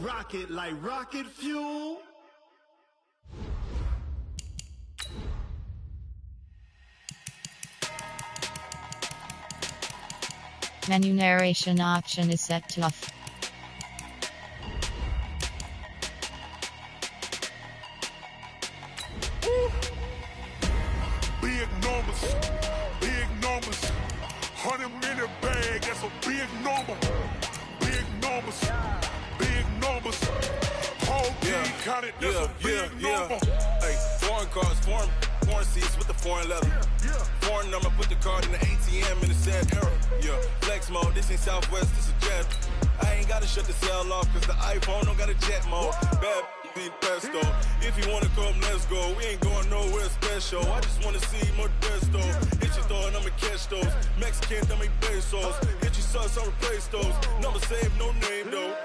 rocket like rocket fuel. Menu narration option is set to off. Big numbers, big numbers. 100-minute bag, that's a big number. Big numbers, big numbers. Whole team counted, that's a big number. Hey, foreign cars, foreign seats with the foreign leather. Foreign number, put the card in the ATM in the sad era. Yeah, flex mode, this ain't Southwest, this is jet. I ain't gotta shut the cell off, cause the iPhone don't got a jet mode. Bad be pesto. If you wanna come, let's go. We ain't going nowhere special. I just wanna see Modesto. Hit your door and I'ma catch those. Mexican, dummy pesos. Hit your sus, I'll replace those. Number saved, no name though.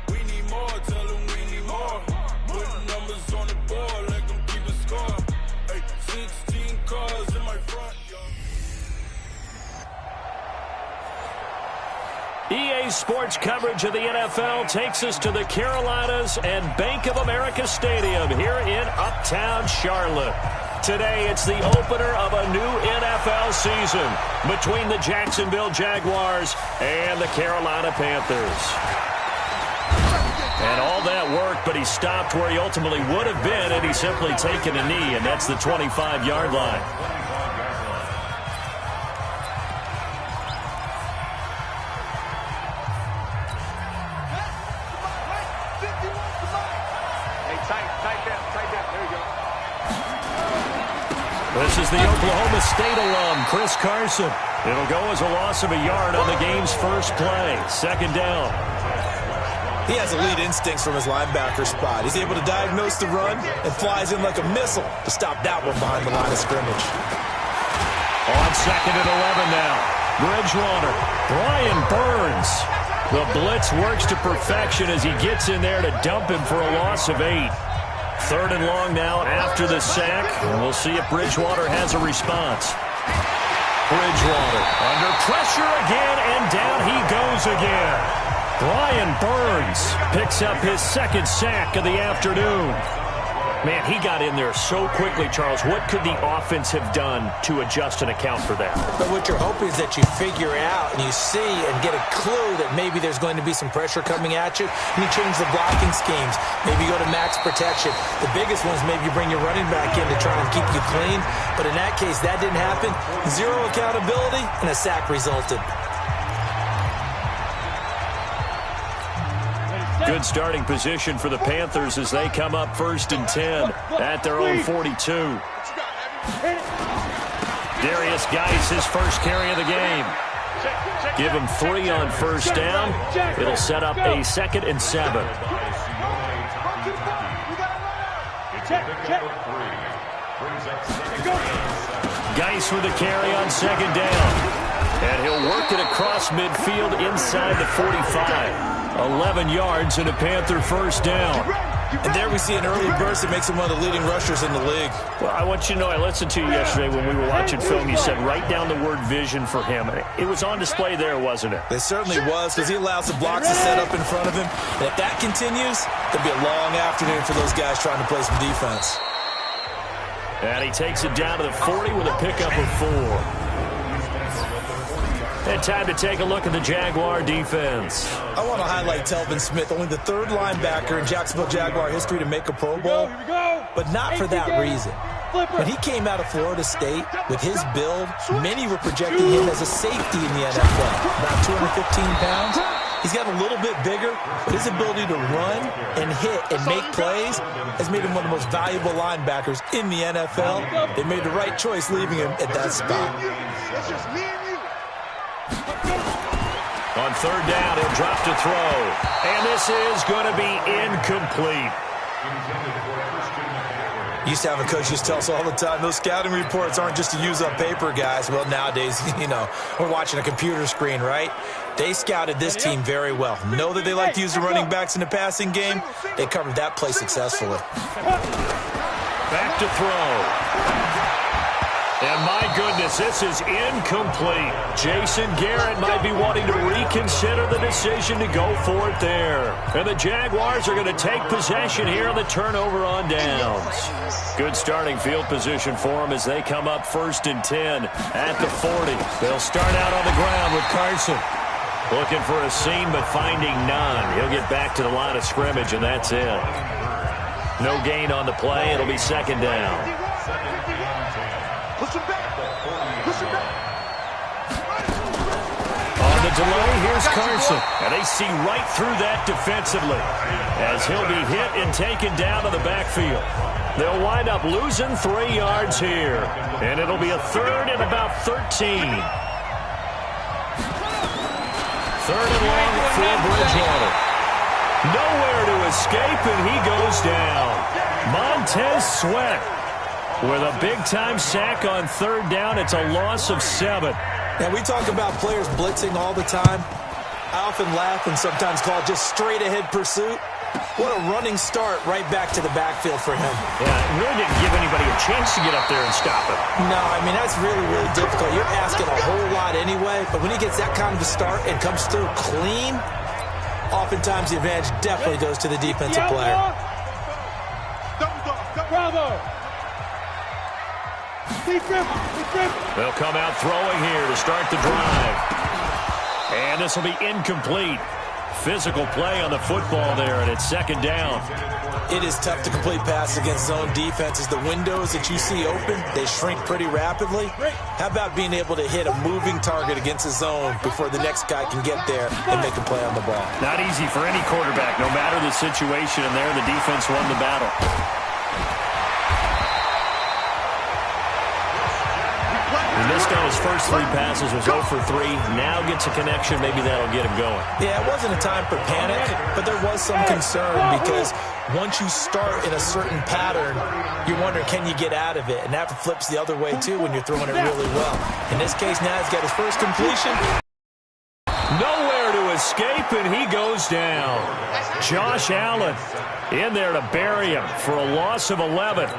We need more, tell them we need more. Put numbers on the board, let them keep the score. Hey, 16 cars in my front yard. EA Sports coverage of the NFL takes us to the Carolinas and Bank of America Stadium here in Uptown Charlotte. Today, it's the opener of a new NFL season between the Jacksonville Jaguars and the Carolina Panthers. And all that work, but he stopped where he ultimately would have been had he simply taken a knee, and that's the 25-yard line. This is the Oklahoma State alum, Chris Carson. It'll go as a loss of a yard on the game's first play. Second down. He has elite instincts from his linebacker spot. He's able to diagnose the run and flies in like a missile to stop that one behind the line of scrimmage. On second and 11 now. Bridgewater. Brian Burns. The blitz works to perfection as he gets in there to dump him for a loss of 8. Third and long now after the sack. And we'll see if Bridgewater has a response. Bridgewater under pressure again, and down he goes again. Brian Burns picks up his second sack of the afternoon. Man, he got in there so quickly, Charles. What could the offense have done to adjust and account for that? But what you're hoping is that you figure out and you see and get a clue that maybe there's going to be some pressure coming at you, and you change the blocking schemes. Maybe you go to max protection. The biggest one is maybe you bring your running back in to try and keep you clean. But in that case, that didn't happen. Zero accountability, and a sack resulted. Good starting position for the Panthers as they come up 1st and 10 at their own 42. Darius Geis, his first carry of the game. Give him 3 on first down. It'll set up a 2nd and 7. Geis with a carry on 2nd down. And he'll work it across midfield inside the 45. 11 yards and a Panther first down. And there we see an early burst that makes him one of the leading rushers in the league. Well, I want you to know, I listened to you yesterday when we were watching film. You said write down the word vision for him. It was on display there, wasn't it? It certainly was, because he allows the blocks to set up in front of him. And if that continues, there'll be a long afternoon for those guys trying to play some defense. And he takes it down to the 40 with a pickup of 4. And time to take a look at the Jaguar defense. I want to highlight Telvin Smith, only the 3rd linebacker in Jacksonville Jaguar history to make a Pro Bowl, but not for that reason. When he came out of Florida State with his build, many were projecting him as a safety in the NFL. About 215 pounds. He's got a little bit bigger, but his ability to run and hit and make plays has made him one of the most valuable linebackers in the NFL. They made the right choice leaving him at that spot. On 3rd down, he'll drop to throw. And this is going to be incomplete. Used to have a coach used to tell us all the time, those scouting reports aren't just to use up paper, guys. Well, nowadays, we're watching a computer screen, right? They scouted this team very well. Know that they like to use the running backs in the passing game. They covered that play successfully. Back to throw. And my goodness, this is incomplete. Jason Garrett might be wanting to reconsider the decision to go for it there. And the Jaguars are going to take possession here on the turnover on downs. Good starting field position for them as they come up 1st and 10 at the 40. They'll start out on the ground with Carson. Looking for a seam, but finding none. He'll get back to the line of scrimmage, and that's it. No gain on the play. It'll be 2nd down. On the delay, here's Carson. And they see right through that defensively as he'll be hit and taken down to the backfield. They'll wind up losing 3 yards here. And it'll be a 3rd and about 13. 3rd and long for Bridgewater. Nowhere to escape, and he goes down. Montez Sweat with a big-time sack on 3rd down. It's a loss of 7. Now, we talk about players blitzing all the time. I often laugh and sometimes call it just straight-ahead pursuit. What a running start right back to the backfield for him. Yeah, it really didn't give anybody a chance to get up there and stop him. No, I mean, that's really, really difficult. You're asking a whole lot anyway, but when he gets that kind of a start and comes through clean, oftentimes the advantage definitely goes to the defensive player. Bravo! They'll come out throwing here to start the drive. And this will be incomplete. Physical play on the football there, and it's 2nd down. It is tough to complete passes against zone defenses. The windows that you see open, they shrink pretty rapidly. How about being able to hit a moving target against a zone before the next guy can get there and make a play on the ball? Not easy for any quarterback, no matter the situation, and there the defense won the battle. He missed on his first 3 passes, was 0 for 3. Now gets a connection. Maybe that'll get him going. Yeah, it wasn't a time for panic, but there was some concern because once you start in a certain pattern, you're wondering, can you get out of it? And that flips the other way, too, when you're throwing it really well. In this case, now he's got his first completion. Nowhere to escape, and he goes down. Josh Allen in there to bury him for a loss of 11.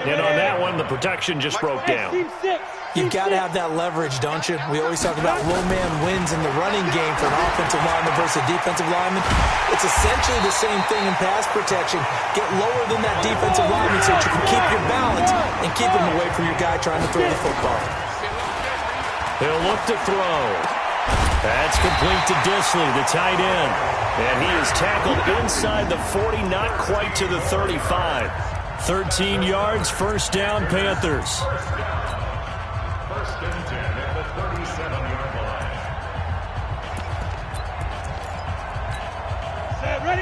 And on that one, the protection just broke down. You've got to have that leverage, don't you? We always talk about low man wins in the running game for an offensive lineman versus a defensive lineman. It's essentially the same thing in pass protection. Get lower than that defensive lineman so that you can keep your balance and keep him away from your guy trying to throw the football. He'll look to throw. That's complete to Disley, the tight end. And he is tackled inside the 40, not quite to the 35. 13 yards, 1st down, Panthers.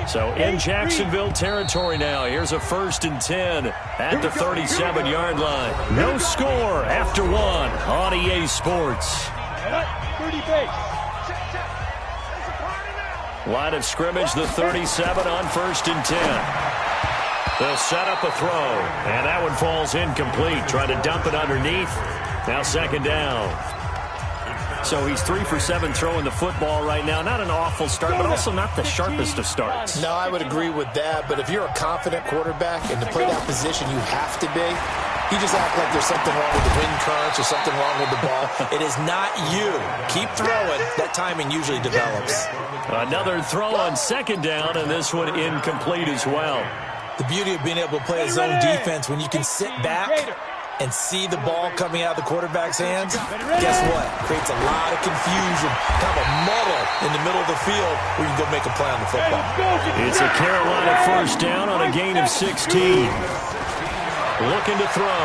So in Jacksonville territory now. Here's a 1st and 10 at the 37-yard line. No score after 1 on EA Sports. Line of scrimmage, the 37 on 1st and 10. They'll set up a throw, and that one falls incomplete. Trying to dump it underneath. Now 2nd down. So he's 3 for 7 throwing the football right now. Not an awful start, but also not the sharpest of starts. No, I would agree with that. But if you're a confident quarterback and to play that position, you have to be. You just act like there's something wrong with the wind currents or something wrong with the ball. It is not you. Keep throwing. That timing usually develops. Another throw on 2nd down, and this one incomplete as well. The beauty of being able to play a zone defense when you can sit back and see the ball coming out of the quarterback's hands, guess what? Creates a lot of confusion, kind of a muddle in the middle of the field where you can go make a play on the football. It's a Carolina 1st down on a gain of 16. Looking to throw.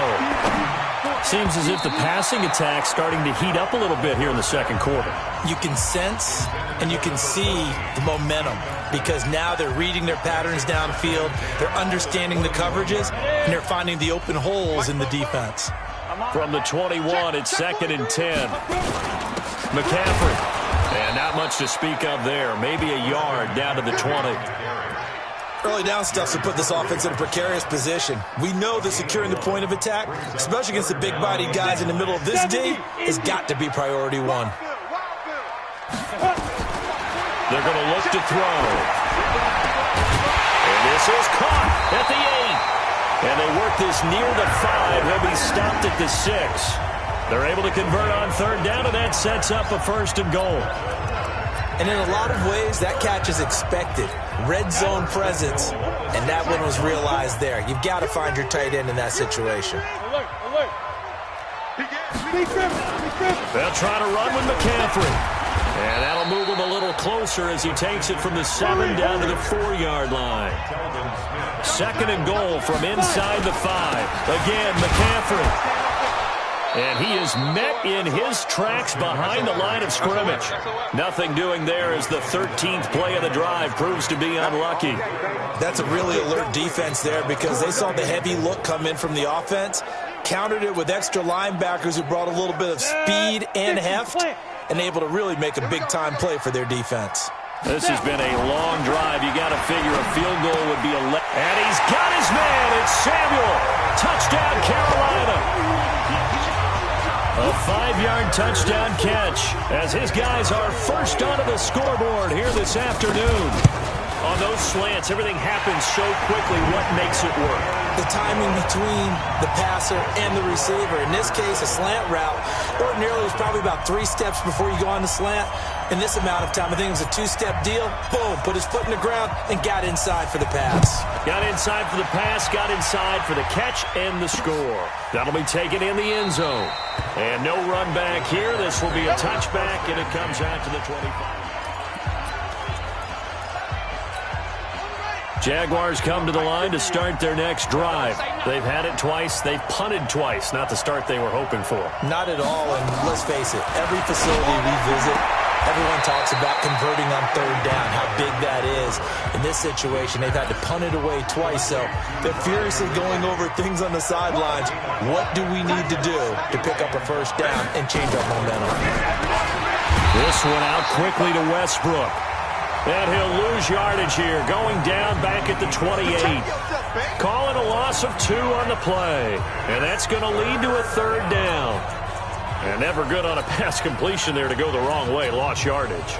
Seems as if the passing attack's starting to heat up a little bit here in the 2nd quarter. You can sense and you can see the momentum because now they're reading their patterns downfield, they're understanding the coverages, and they're finding the open holes in the defense. From the 21, it's 2nd and 10. McCaffrey. And not much to speak of there. Maybe a yard down to the 20. Early down stuff to put this offense in a precarious position. We know that securing the point of attack, especially against the big-bodied guys in the middle of this D, has got to be priority 1. They're going to look to throw. And this is caught at the 8. And they work this near the 5. He'll be stopped at the 6. They're able to convert on third down, and that sets up a 1st and goal. And in a lot of ways, that catch is expected. Red zone presence, and that one was realized there. You've got to find your tight end in that situation. They'll try to run with McCaffrey. And that'll move him a little closer as he takes it from the 7 down to the 4-yard line. 2nd and goal from inside the 5. Again, McCaffrey. And he is met in his tracks behind the line of scrimmage. Nothing doing there as the 13th play of the drive proves to be unlucky. That's a really alert defense there because they saw the heavy look come in from the offense, countered it with extra linebackers who brought a little bit of speed and heft, and able to really make a big-time play for their defense. This has been a long drive. You got to figure a field goal would be and he's got his man. It's Samuel. Touchdown, Carolina. A 5-yard touchdown catch as his guys are first onto the scoreboard here this afternoon. On those slants, everything happens so quickly. What makes it work? The timing between the passer and the receiver. In this case, a slant route. Ordinarily, it's probably about 3 steps before you go on the slant. In this amount of time, I think it was a 2-step deal. Boom, put his foot in the ground and got inside for the pass. Got inside for the pass, got inside for the catch and the score. That'll be taken in the end zone. And no run back here. This will be a touchback, and it comes out to the 25. Jaguars come to the line to start their next drive. They've had it twice. They've punted twice. Not the start they were hoping for. Not at all, and let's face it, every facility we visit, everyone talks about converting on third down, how big that is. In this situation, they've had to punt it away twice, so they're furiously going over things on the sidelines. What do we need to do to pick up a first down and change our momentum? This one out quickly to Westbrook. And he'll lose yardage here, going down back at the 28. Calling a loss of 2 on the play. And that's going to lead to a 3rd down. And never good on a pass completion there to go the wrong way. Lost yardage.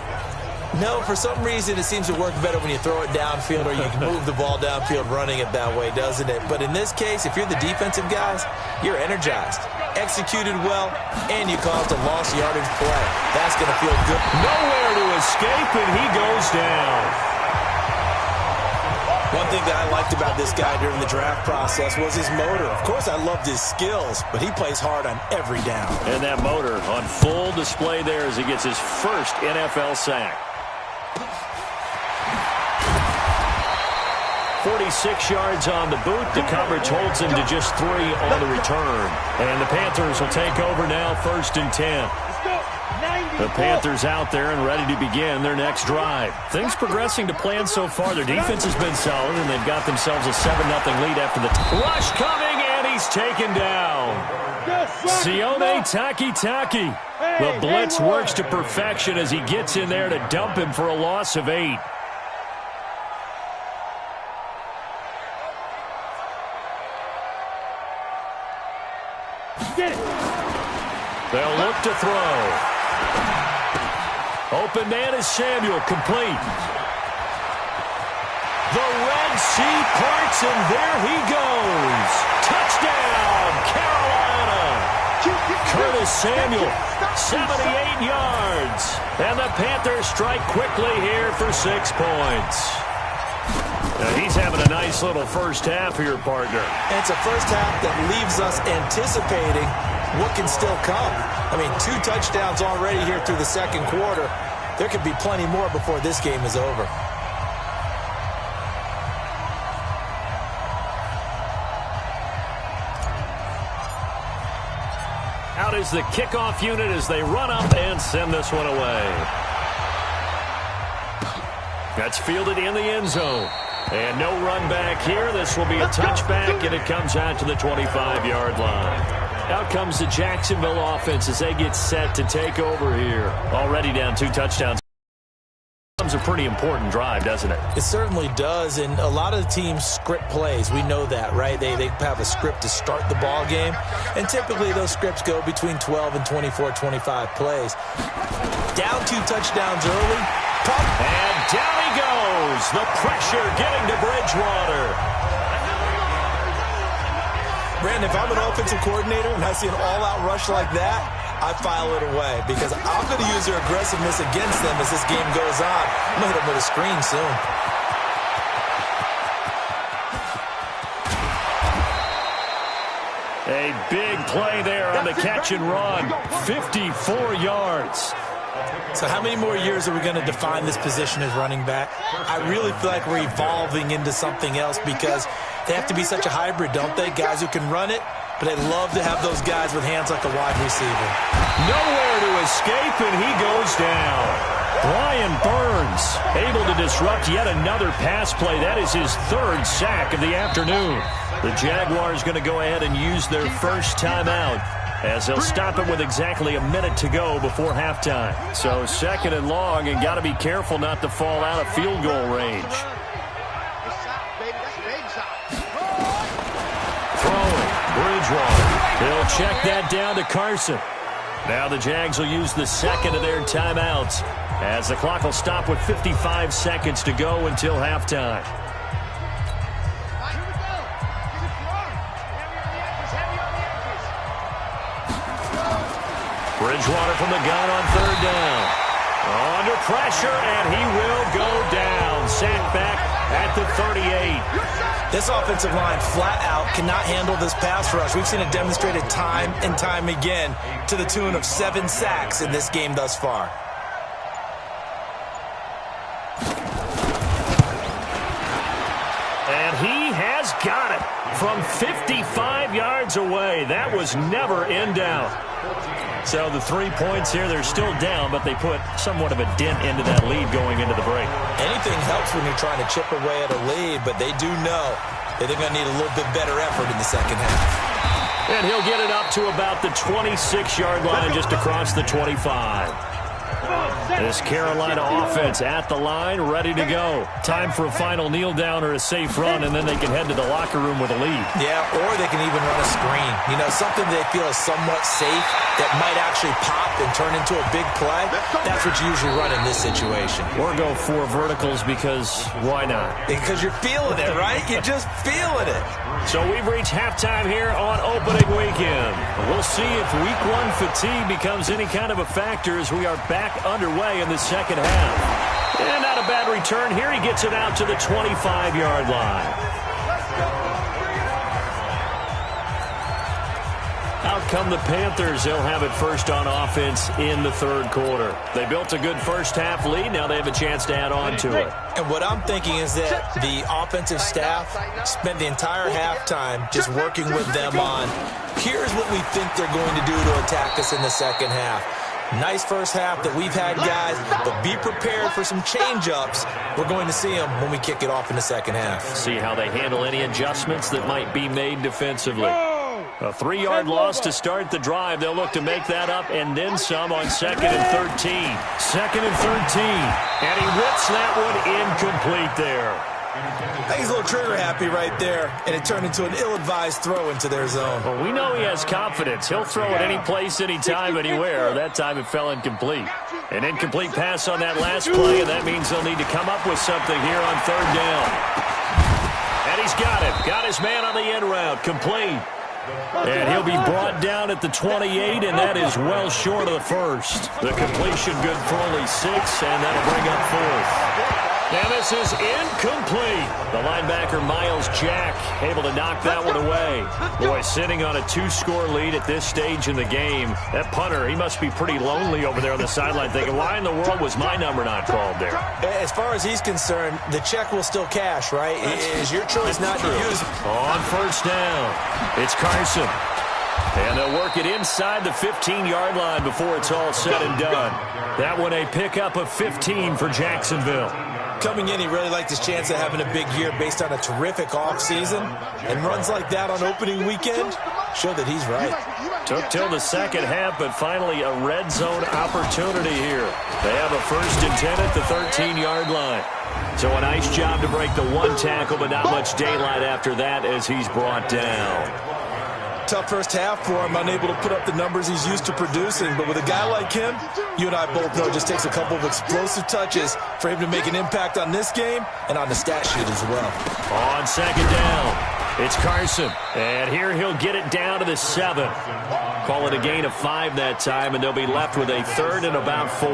No, for some reason, it seems to work better when you throw it downfield or you can move the ball downfield running it that way, doesn't it? But in this case, if you're the defensive guys, you're energized, executed well, and you caused a lost yardage play. That's going to feel good. Nowhere to escape, and he goes down. One thing that I liked about this guy during the draft process was his motor. Of course, I loved his skills, but he plays hard on every down. And that motor on full display there as he gets his first NFL sack. 46 yards on the boot. The coverage holds him to just 3 on the return. And the Panthers will take over now, 1st and 10. The Panthers out there and ready to begin their next drive. Things progressing to plan so far. Their defense has been solid, and they've got themselves a 7-0 lead after the rush coming, and he's taken down. Sione Taki. The blitz works to perfection as he gets in there to dump him for a loss of 8. They'll look to throw. Open man is Samuel, complete. The Red Sea parts, and there he goes. Touchdown, Carolina. Curtis Samuel, 78 yards. And the Panthers strike quickly here for 6 points. Now he's having a nice little first half here, partner. And it's a first half that leaves us anticipating what can still come. I mean, 2 touchdowns already here through the 2nd quarter. There could be plenty more before this game is over. Out is the kickoff unit as they run up and send this one away. That's fielded in the end zone. And no run back here. This will be a touchback, and it comes out to the 25-yard line. Out comes the Jacksonville offense as they get set to take over here. Already down 2 touchdowns. Becomes a pretty important drive, doesn't it? It certainly does, and a lot of the teams script plays. We know that, right? They have a script to start the ball game, and typically those scripts go between 12 and 24, 25 plays. Down 2 touchdowns early. Pump. And down he goes. The pressure getting to Bridgewater. Brandon, if I'm an offensive coordinator and I see an all-out rush like that, I file it away because I'm going to use their aggressiveness against them as this game goes on. I'm going to hit them with a screen soon. A big play there on the catch and run. 54 yards. So how many more years are we going to define this position as running back? I really feel like we're evolving into something else because they have to be such a hybrid, don't they? Guys who can run it, but they love to have those guys with hands like a wide receiver. Nowhere to escape, and he goes down. Brian Burns able to disrupt yet another pass play. That is his third sack of the afternoon. The Jaguars going to go ahead and use their first timeout as they'll stop it with exactly a minute to go before halftime. So second and long, and got to be careful not to fall out of field goal range. Throwing, Bridgewater. He'll check that down to Carson. Now the Jags will use the second of their timeouts as the clock will stop with 55 seconds to go until halftime. Bridgewater from the gun on third down. Under pressure, and he will go down. Sacked back at the 38. This offensive line flat out cannot handle this pass rush. We've seen it demonstrated time and time again to the tune of 7 sacks in this game thus far. And he has got it from 55 yards away. That was never in doubt. So the 3 points here, they're still down, but they put somewhat of a dent into that lead going into the break. Anything helps when you're trying to chip away at a lead, but they do know that they're going to need a little bit better effort in the second half. And he'll get it up to about the 26-yard line, just across the 25. This Carolina offense at the line, ready to go. Time for a final kneel down or a safe run, and then they can head to the locker room with a lead. Yeah, or they can even run a screen. You know, something they feel is somewhat safe that might actually pop and turn into a big play. That's what you usually run in this situation. Or go 4 verticals because why not? Because you're feeling it, right? You're just feeling it. So we've reached halftime here on opening weekend. We'll see if week 1 fatigue becomes any kind of a factor as we are back underway in the second half. And not a bad return here. He gets it out to the 25-yard line. Out come the Panthers. They'll have it first on offense in the third quarter. They built a good first half lead. Now they have a chance to add on to it. And what I'm thinking is that the offensive staff spent the entire halftime just working with them on, here's what we think they're going to do to attack us in the second half. Nice first half that we've had, guys, but be prepared for some change-ups. We're going to see them when we kick it off in the second half. See how they handle any adjustments that might be made defensively. A 3-yard loss to start the drive. They'll look to make that up and then some on 2nd and 13. 2nd and 13. And he whips that one incomplete there. I think he's a little trigger happy right there, and it turned into an ill-advised throw into their zone. Well, we know he has confidence. He'll throw it any place, anytime, anywhere. That time it fell incomplete. An incomplete pass on that last play, and that means they'll need to come up with something here on third down. And he's got it. Got his man on the end route. Complete. And he'll be brought down at the 28, and that is well short of the first. The completion good for only 6, and that'll bring up 4th. And this is incomplete. The linebacker, Miles Jack, able to knock that one away. Boy, sitting on a 2-score lead at this stage in the game. That punter, he must be pretty lonely over there on the sideline thinking, why in the world was my number not called there? As far as he's concerned, the check will still cash, right? It is your choice not to use it. On first down, it's Carson. And they'll work it inside the 15-yard line before it's all said and done. That one a pickup of 15 for Jacksonville. Coming in, he really liked his chance of having a big year based on a terrific offseason. And runs like that on opening weekend show that he's right. Took till the second half, but finally a red zone opportunity here. They have a 1st and 10 at the 13-yard line. So a nice job to break the 1 tackle, but not much daylight after that as he's brought down. Tough first half for him, unable to put up the numbers he's used to producing. But with a guy like him, you and I both know it just takes a couple of explosive touches for him to make an impact on this game and on the stat sheet as well. On second down, it's Carson. And here he'll get it down to the 7. Call it a gain of 5 that time, and they'll be left with a 3rd and about 4.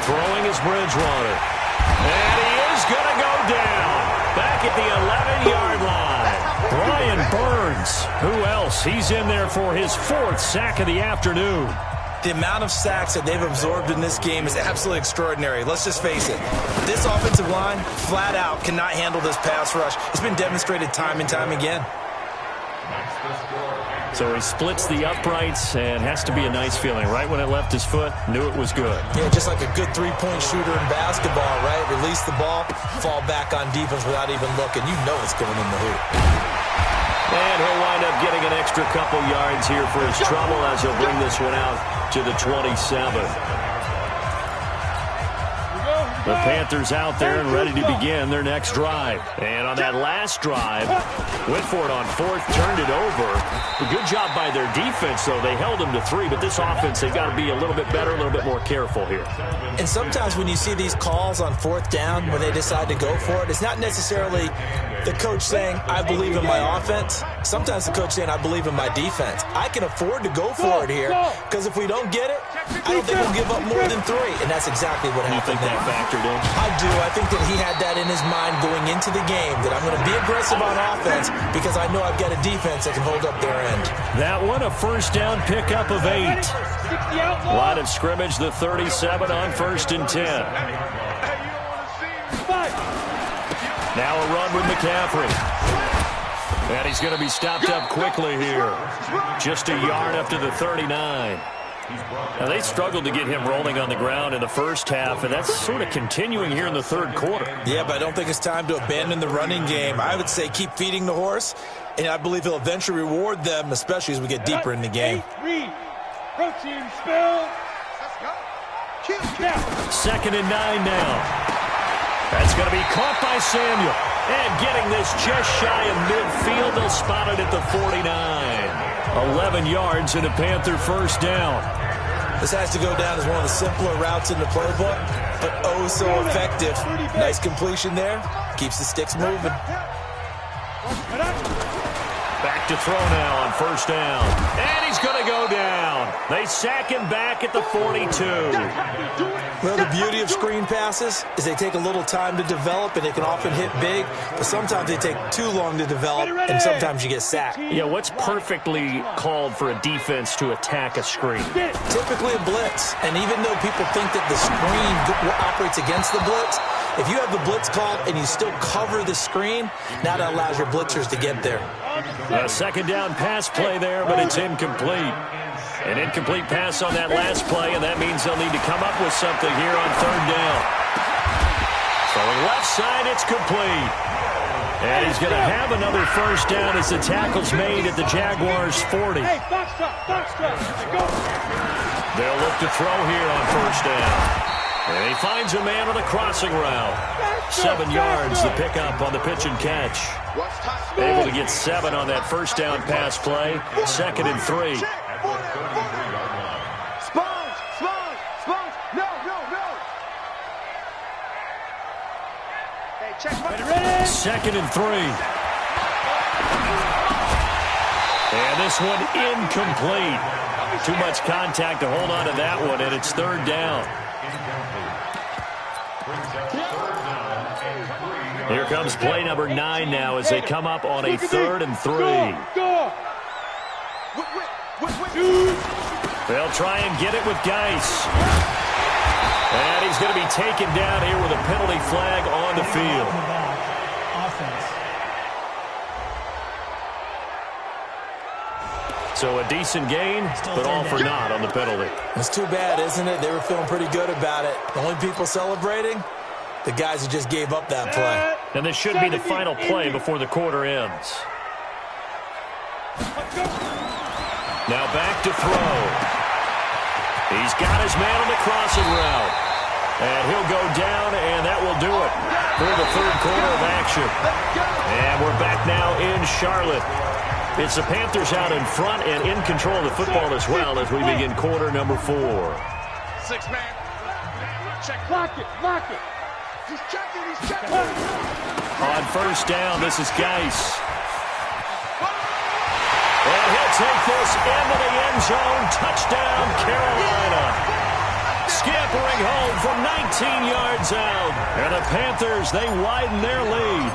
Throwing is Bridgewater. And he is going to go down. Back at the 11-yard line. Brian Burns. Who else? He's in there for his 4th sack of the afternoon. The amount of sacks that they've absorbed in this game is absolutely extraordinary. Let's just face it. This offensive line, flat out, cannot handle this pass rush. It's been demonstrated time and time again. So he splits the uprights, and has to be a nice feeling. Right when it left his foot, knew it was good. Yeah, just like a good three-point shooter in basketball, right? Release the ball, fall back on defense without even looking. You know it's going in the hoop. And he'll wind up getting an extra couple yards here for his trouble as he'll bring this one out to the 27. The Panthers out there and ready to begin their next drive. And on that last drive, went for it on 4th, turned it over. A good job by their defense, though. They held them to 3, but this offense, they've got to be a little bit better, a little bit more careful here. And sometimes when you see these calls on 4th down, when they decide to go for it, it's not necessarily the coach saying, I believe in my offense. Sometimes the coach saying, I believe in my defense. I can afford to go for it here, because if we don't get it, I don't think we'll give up more than 3. And that's exactly what happened. You think that factored in? I do. I think that he had that in his mind going into the game, that I'm going to be aggressive on offense because I know I've got a defense that can hold up their end. That one, a first down pickup of 8. Line of scrimmage, the 37 on 1st and 10. Now a run with McCaffrey. And he's going to be stopped up quickly here. Just a yard up to the 39. Now, they struggled to get him rolling on the ground in the first half, and that's sort of continuing here in the 3rd quarter. Yeah, but I don't think it's time to abandon the running game. I would say keep feeding the horse, and I believe he'll eventually reward them, especially as we get deeper in the game. Protein spill. 2nd and 9 now. That's going to be caught by Samuel. And getting this just shy of midfield, they'll spot it at the 49. 11 yards and a Panther first down. This has to go down as one of the simpler routes in the playbook, but oh so effective. Nice completion there. Keeps the sticks moving. Back to throw now on first down. And he's going to go down. They sack him back at the 42. Well, the beauty of screen passes is they take a little time to develop, and they can often hit big, but sometimes they take too long to develop, and sometimes you get sacked. Yeah, what's perfectly called for a defense to attack a screen? Typically a blitz, and even though people think that the screen operates against the blitz, if you have the blitz called and you still cover the screen, now that allows your blitzers to get there. A second down pass play there, but it's incomplete. An incomplete pass on that last play, and that means they'll need to come up with something here on 3rd down. Throwing left side, it's complete. And he's going to have another first down as the tackle's made at the Jaguars' 40. They'll look to throw here on first down. And he finds a man on the crossing route. 7 yards, the pickup on the pitch and catch. Able to get 7 on that first down pass play. 2nd and 3. Second and 3. And this one incomplete. Too much contact to hold on to that one, and it's 3rd down. Here comes play number 9 now as they come up on a 3rd and 3. They'll try and get it with Geis. And he's going to be taken down here with a penalty flag on the field. So a decent gain, but all for naught on the penalty. It's too bad, isn't it? They were feeling pretty good about it. The only people celebrating, the guys who just gave up that play. And this should be the final play before the quarter ends. Now back to throw. He's got his man on the crossing route. And he'll go down, and that will that'll do it for the third quarter of action. And we're back now in Charlotte. It's the Panthers out in front and in control of the football as well as we begin quarter number 4. 6 man. Check. Lock it. He's checking. On first down, this is Geis. And he'll take this into the end zone. Touchdown, Carolina. Scampering home from 19 yards out. And the Panthers, they widen their lead.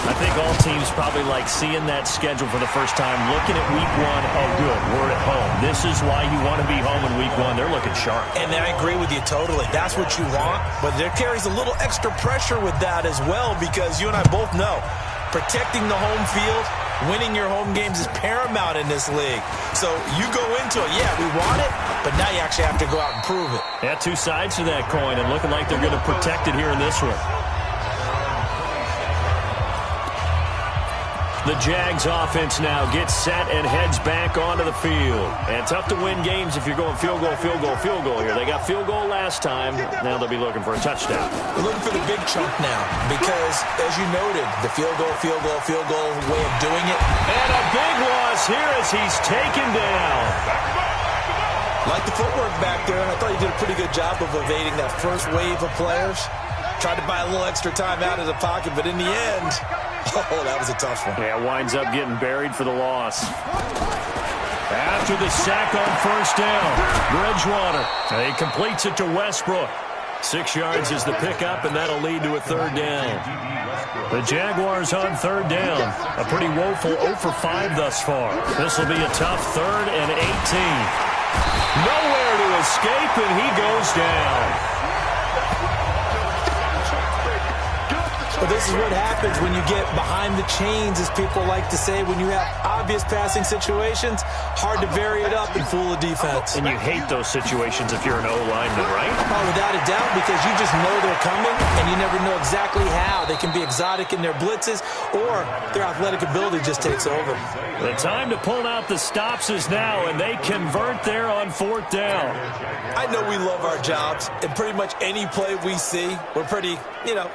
I think all teams probably like seeing that schedule for the first time, looking at week 1. Oh, good, we're at home. This is why you want to be home in week 1. They're looking sharp. And I agree with you totally. That's what you want. But there carries a little extra pressure with that as well, because you and I both know protecting the home field, winning your home games is paramount in this league. So you go into it, yeah, we want it, but now you actually have to go out and prove it. Yeah, 2 sides to that coin, and looking like they're going to protect it here in this one. The Jags offense now gets set and heads back onto the field. And tough to win games if you're going field goal here. They got field goal last time. Now they'll be looking for a touchdown. We're looking for the big chunk now because, as you noted, the field goal way of doing it. And a big loss here as he's taken down. Like the footwork back there, and I thought he did a pretty good job of evading that first wave of players. Tried to buy a little extra time out of the pocket, but in the end, oh, that was a tough one. Yeah, winds up getting buried for the loss. After the sack on first down, Bridgewater. He completes it to Westbrook. 6 yards is the pickup, and that'll lead to a third down. The Jaguars on third down. A pretty woeful 0 for 5 thus far. This will be a tough 3rd and 18. Nowhere to escape, and he goes down. But this is what happens when you get behind the chains, as people like to say. When you have obvious passing situations, hard to vary it up and fool the defense. And you hate those situations if you're an O-lineman, right? Oh, without a doubt, because you just know they're coming, and you never know exactly how. They can be exotic in their blitzes, or their athletic ability just takes over. The time to pull out the stops is now, and they convert there on 4th down. I know we love our jobs, and pretty much any play we see, we're pretty,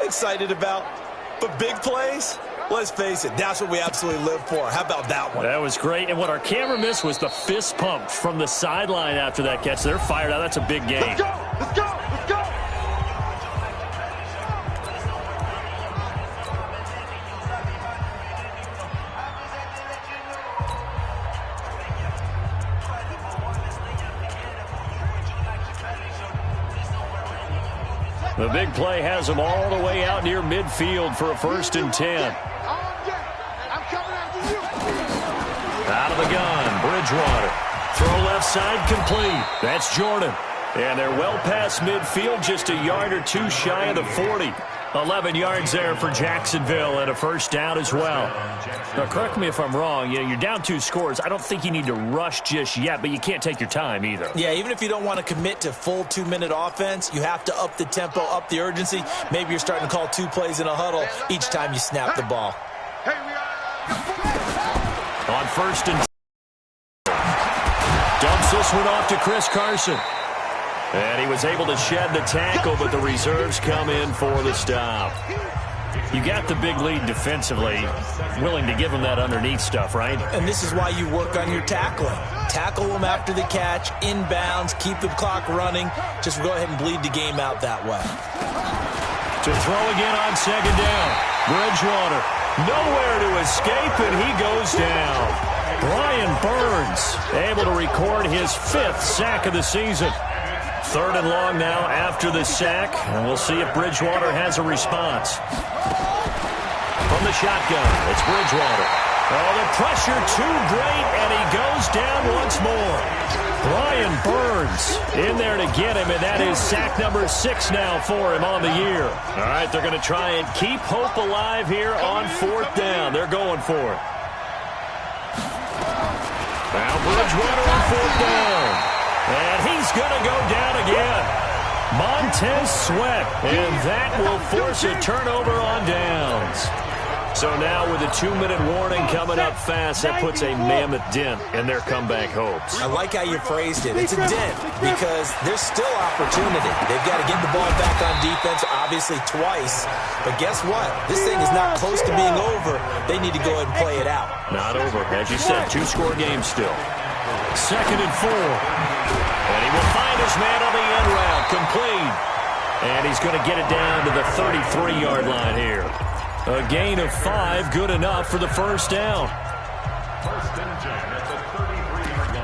excited about. But big plays, let's face it, that's what we absolutely live for. How about that one? That was great. And what our camera missed was the fist pump from the sideline after that catch. They're fired out. That's a big game. Let's go! Let's go! Let's go! The big play has them all the way out near midfield for a 1st and 10. I'm coming after you. Out of the gun, Bridgewater. Throw left side complete. That's Jordan. And they're well past midfield, just a yard or 2 shy of the 40. 11 yards there for Jacksonville and a 1st down as well. Now, correct me if I'm wrong. You're down 2 scores. I don't think you need to rush just yet, but you can't take your time either. Yeah, even if you don't want to commit to full 2-minute offense, you have to up the tempo, up the urgency. Maybe you're starting to call 2 plays in a huddle each time you snap the ball. On 1st and 10. Dumps this one off to Chris Carson. And he was able to shed the tackle, but the reserves come in for the stop. You got the big lead defensively, willing to give them that underneath stuff, right? And this is why you work on your tackling. Tackle them after the catch, inbounds, keep the clock running. Just go ahead and bleed the game out that way. To throw again on 2nd down. Bridgewater, nowhere to escape, and he goes down. Brian Burns able to record his 5th sack of the season. 3rd and long now after the sack, and we'll see if Bridgewater has a response. From the shotgun, it's Bridgewater. Oh, the pressure too great, and he goes down once more. Brian Burns in there to get him, and that is sack number 6 now for him on the year. All right, they're going to try and keep hope alive here on 4th down. They're going for it. Now Bridgewater on 4th down. And he's going to go down again. Montez Sweat. And that will force a turnover on downs. So now with a 2-minute warning coming up fast, that puts a mammoth dent in their comeback hopes. I like how you phrased it. It's a dent because there's still opportunity. They've got to get the ball back on defense, obviously twice. But guess what? This thing is not close to being over. They need to go ahead and play it out. Not over. As you said, 2-score game still. 2nd and 4. And he will find his man on the end route. Complete. And he's going to get it down to the 33-yard line here. A gain of 5, good enough for the first down. First and 10 at the 33-yard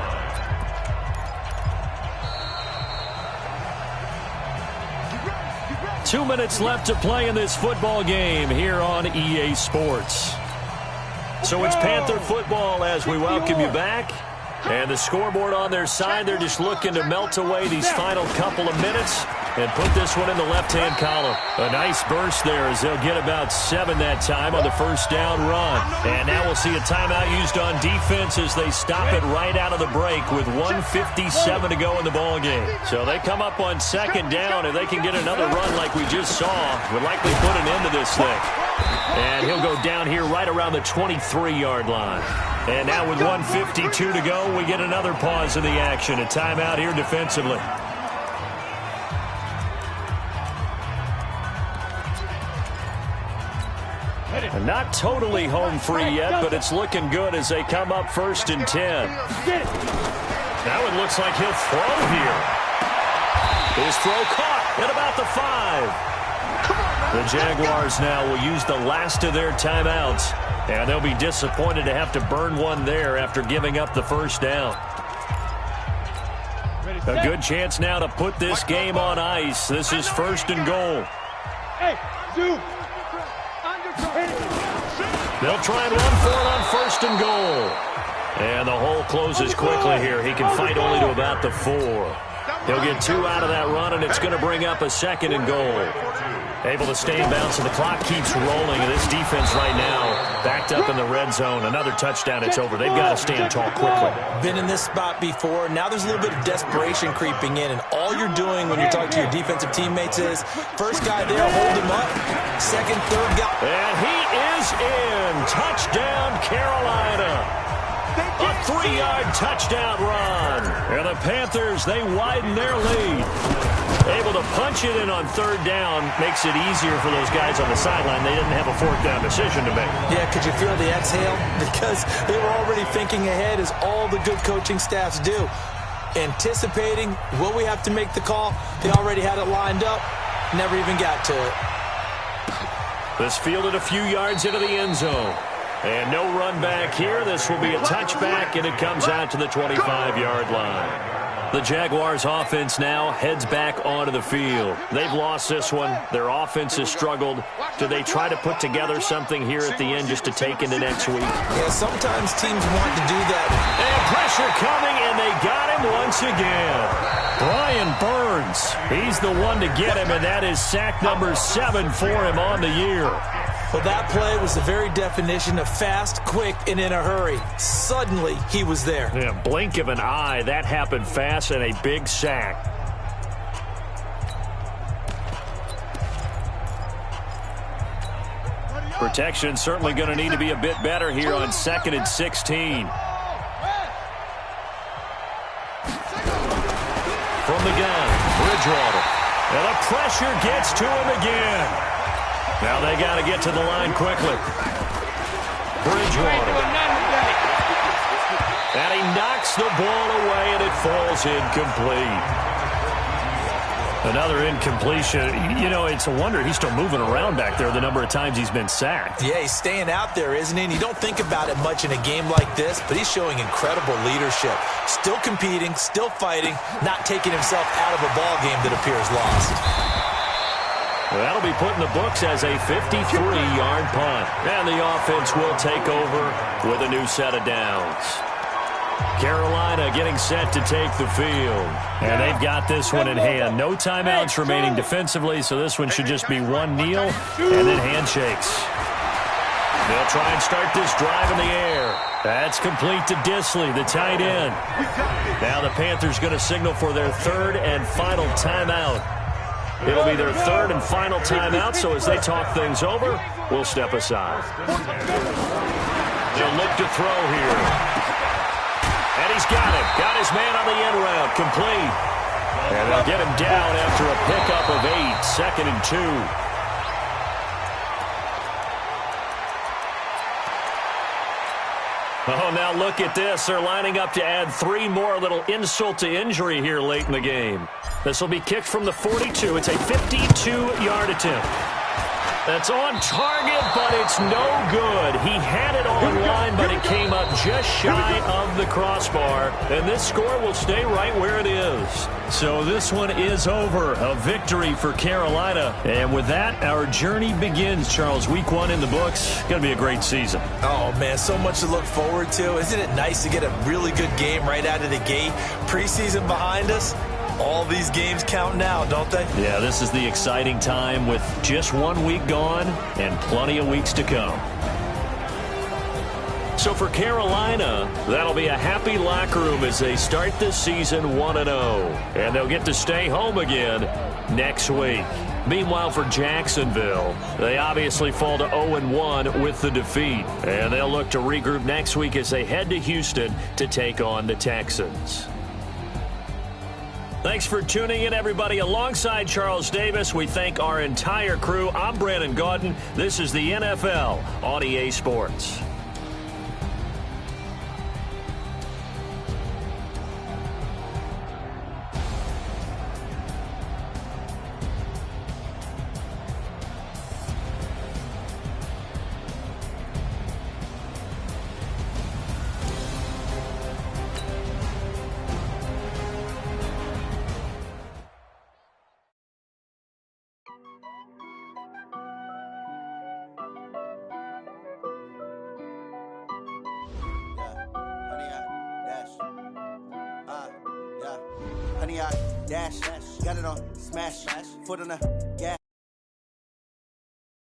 line. 2 minutes left to play in this football game here on EA Sports. So it's Panther football as we welcome you back. And the scoreboard on their side, they're just looking to melt away these final couple of minutes and put this one in the left-hand column. A nice burst there as they'll get about 7 that time on the first down run. And now we'll see a timeout used on defense as they stop it right out of the break with 1:57 to go in the ball game. So they come up on 2nd down, and they can get another run like we just saw. Would likely put an end to this thing. And he'll go down here right around the 23-yard line. And now with 1:52 to go, we get another pause in the action. A timeout here defensively. And not totally home free yet, but it's looking good as they come up 1st and 10. Now it looks like he'll throw here. His throw caught at about the 5. The Jaguars now will use the last of their timeouts. And they'll be disappointed to have to burn one there after giving up the first down. A good chance now to put this game on ice. This is 1st and goal. They'll try and run for it on 1st and goal. And the hole closes quickly here. He can fight only to about the 4. He'll get 2 out of that run, and it's going to bring up a 2nd and goal. Able to stay in bounds, and the clock keeps rolling. And this defense right now backed up in the red zone. Another touchdown, it's over. They've got to stand tall quickly. Been in this spot before. Now there's a little bit of desperation creeping in, and all you're doing when you're talking to your defensive teammates is first guy there, hold him up. 2nd, 3rd guy. And he is in. Touchdown, Carolina. A 3-yard touchdown run. And the Panthers, they widen their lead. Able to punch it in on 3rd down. Makes it easier for those guys on the sideline. They didn't have a 4th down decision to make. Yeah, could you feel the exhale? Because they were already thinking ahead, as all the good coaching staffs do. Anticipating, will we have to make the call? They already had it lined up. Never even got to it. This fielded a few yards into the end zone. And no run back here. This will be a touchback, and it comes out to the 25-yard line. The Jaguars' offense now heads back onto the field. They've lost this one. Their offense has struggled. Do they try to put together something here at the end just to take into next week? Yeah, sometimes teams want to do that. And pressure coming, and they got him once again. Brian Burns, he's the one to get him, and that is sack number 7 for him on the year. Well, that play was the very definition of fast, quick, and in a hurry. Suddenly, he was there. Yeah, blink of an eye. That happened fast, and a big sack. Protection certainly going to need to be a bit better here on 2nd and 16. From the gun, Bridgewater. And the pressure gets to him again. Now they got to get to the line quickly. Bridgewater. And he knocks the ball away, and it falls incomplete. Another incompletion. You know, it's a wonder he's still moving around back there the number of times he's been sacked. Yeah, he's staying out there, isn't he? And you don't think about it much in a game like this, but he's showing incredible leadership. Still competing, still fighting, not taking himself out of a ball game that appears lost. Well, that'll be put in the books as a 53-yard punt. And the offense will take over with a new set of downs. Carolina getting set to take the field. And they've got this one in hand. No timeouts remaining defensively, so this one should just be one kneel and then handshakes. They'll try and start this drive in the air. That's complete to Disley, the tight end. Now the Panthers going to signal for their 3rd and final timeout. It'll be their 3rd and final timeout, so as they talk things over, will step aside. They'll look to throw here. And he's got it. Got his man on the end route. Complete. And they'll get him down after a pickup of 8. 2nd and 2. Oh, now look at this. They're lining up to add 3 more. A little insult to injury here late in the game. This will be kicked from the 42. It's a 52-yard attempt. That's on target, but it's no good. He had it on line, but it came up just shy of the crossbar. And this score will stay right where it is. So this one is over. A victory for Carolina. And with that, our journey begins, Charles. Week 1 in the books. Going to be a great season. Oh, man, so much to look forward to. Isn't it nice to get a really good game right out of the gate? Preseason behind us. All these games count now, don't they? Yeah, this is the exciting time with just 1 week gone and plenty of weeks to come. So for Carolina, that'll be a happy locker room as they start this season 1-0. And they'll get to stay home again next week. Meanwhile, for Jacksonville, they obviously fall to 0-1 with the defeat. And they'll look to regroup next week as they head to Houston to take on the Texans. Thanks for tuning in, everybody. Alongside Charles Davis, we thank our entire crew. I'm Brandon Gaudin. This is the NFL on EA Sports. Honey, I dash, got it on, smash, foot on the